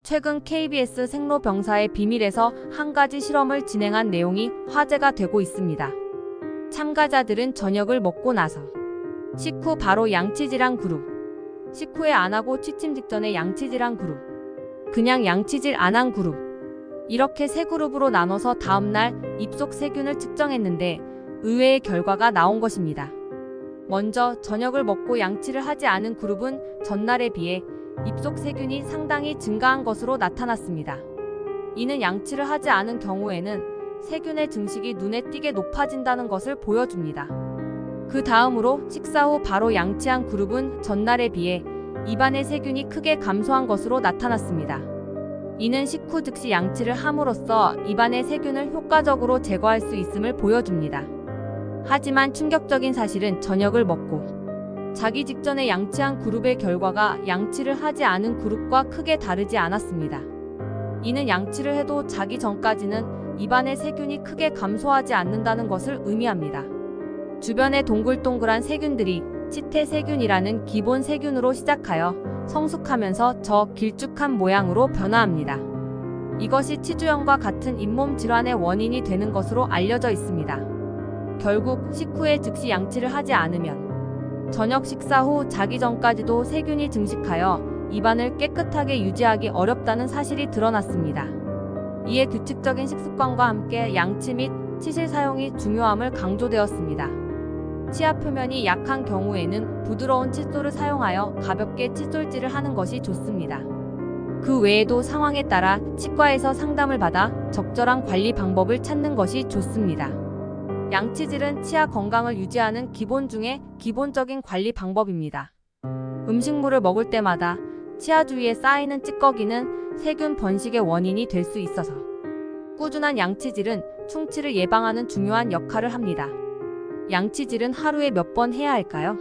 최근 KBS 생로병사의 비밀에서 한 가지 실험을 진행한 내용이 화제가 되고 있습니다. 참가자들은 저녁을 먹고 나서 식후 바로 양치질한 그룹, 식후에 안 하고 취침 직전에 양치질한 그룹, 그냥 양치질 안 한 그룹, 이렇게 세 그룹으로 나눠서 다음날 입속 세균을 측정했는데 의외의 결과가 나온 것입니다. 먼저 저녁을 먹고 양치를 하지 않은 그룹은 전날에 비해 입속 세균이 상당히 증가한 것으로 나타났습니다. 이는 양치를 하지 않은 경우에는 세균의 증식이 눈에 띄게 높아진다는 것을 보여줍니다. 그 다음으로 식사 후 바로 양치한 그룹은 전날에 비해 입안의 세균이 크게 감소한 것으로 나타났습니다. 이는 식후 즉시 양치를 함으로써 입안의 세균을 효과적으로 제거할 수 있음을 보여줍니다. 하지만 충격적인 사실은 저녁을 먹고 자기 직전에 양치한 그룹의 결과가 양치를 하지 않은 그룹과 크게 다르지 않았습니다. 이는 양치를 해도 자기 전까지는 입안의 세균이 크게 감소하지 않는다는 것을 의미합니다. 주변의 동글동글한 세균들이 치태세균이라는 기본 세균으로 시작하여 성숙하면서 저 길쭉한 모양으로 변화합니다. 이것이 치주염과 같은 잇몸 질환의 원인이 되는 것으로 알려져 있습니다. 결국 식후에 즉시 양치를 하지 않으면 저녁 식사 후 자기 전까지도 세균이 증식하여 입안을 깨끗하게 유지하기 어렵다는 사실이 드러났습니다. 이에 규칙적인 식습관과 함께 양치 및 치실 사용이 중요함을 강조되었습니다. 치아 표면이 약한 경우에는 부드러운 칫솔을 사용하여 가볍게 칫솔질을 하는 것이 좋습니다. 그 외에도 상황에 따라 치과에서 상담을 받아 적절한 관리 방법을 찾는 것이 좋습니다. 양치질은 치아 건강을 유지하는 기본 중에 기본적인 관리 방법입니다. 음식물을 먹을 때마다 치아 주위에 쌓이는 찌꺼기는 세균 번식의 원인이 될 수 있어서 꾸준한 양치질은 충치를 예방하는 중요한 역할을 합니다. 양치질은 하루에 몇 번 해야 할까요?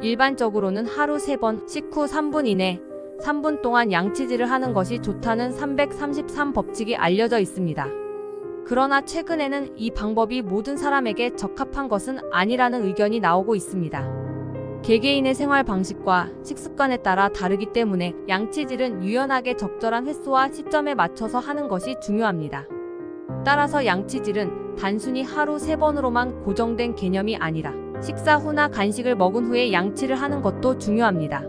일반적으로는 하루 3번, 식후 3분 이내, 3분 동안 양치질을 하는 것이 좋다는 333법칙이 알려져 있습니다. 그러나 최근에는 이 방법이 모든 사람에게 적합한 것은 아니라는 의견이 나오고 있습니다. 개개인의 생활 방식과 식습관에 따라 다르기 때문에 양치질은 유연하게 적절한 횟수와 시점에 맞춰서 하는 것이 중요합니다. 따라서 양치질은 단순히 하루 3번으로만 고정된 개념이 아니라 식사 후나 간식을 먹은 후에 양치를 하는 것도 중요합니다.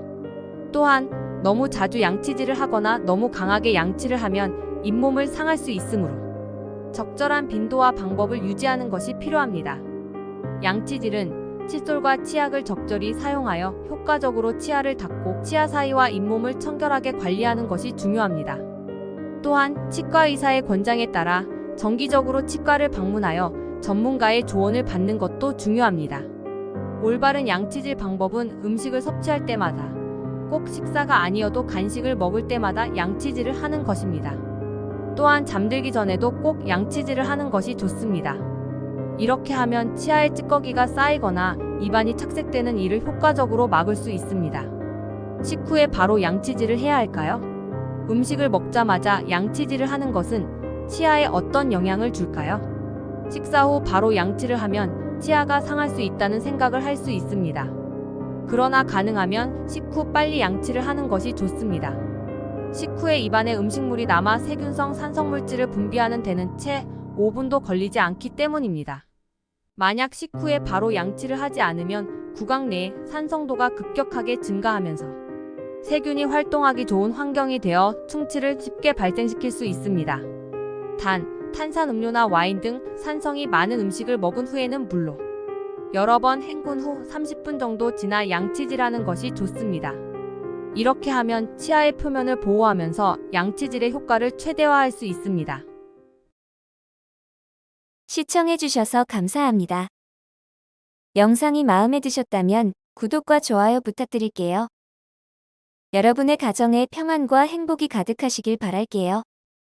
또한 너무 자주 양치질을 하거나 너무 강하게 양치를 하면 잇몸을 상할 수 있으므로 적절한 빈도와 방법을 유지하는 것이 필요합니다. 양치질은 칫솔과 치약을 적절히 사용하여 효과적으로 치아를 닦고 치아 사이와 잇몸을 청결하게 관리하는 것이 중요합니다. 또한 치과 의사의 권장에 따라 정기적으로 치과를 방문하여 전문가의 조언을 받는 것도 중요합니다. 올바른 양치질 방법은 음식을 섭취할 때마다, 꼭 식사가 아니어도 간식을 먹을 때마다 양치질을 하는 것입니다. 또한 잠들기 전에도 꼭 양치질을 하는 것이 좋습니다. 이렇게 하면 치아에 찌꺼기가 쌓이거나 입안이 착색되는 일을 효과적으로 막을 수 있습니다. 식후에 바로 양치질을 해야 할까요? 음식을 먹자마자 양치질을 하는 것은 치아에 어떤 영향을 줄까요? 식사 후 바로 양치를 하면 치아가 상할 수 있다는 생각을 할 수 있습니다. 그러나 가능하면 식후 빨리 양치를 하는 것이 좋습니다. 식후에 입안에 음식물이 남아 세균성 산성물질을 분비하는 데는 채 5분도 걸리지 않기 때문입니다. 만약 식후에 바로 양치를 하지 않으면 구강 내의 산성도가 급격하게 증가하면서 세균이 활동하기 좋은 환경이 되어 충치를 쉽게 발생시킬 수 있습니다. 단, 탄산음료나 와인 등 산성이 많은 음식을 먹은 후에는 물론 여러 번 헹군 후 30분 정도 지나 양치질하는 것이 좋습니다. 이렇게 하면 치아의 표면을 보호하면서 양치질의 효과를 최대화할 수 있습니다. 시청해주셔서 감사합니다. 영상이 마음에 드셨다면 구독과 좋아요 부탁드릴게요. 여러분의 가정에 평안과 행복이 가득하시길 바랄게요.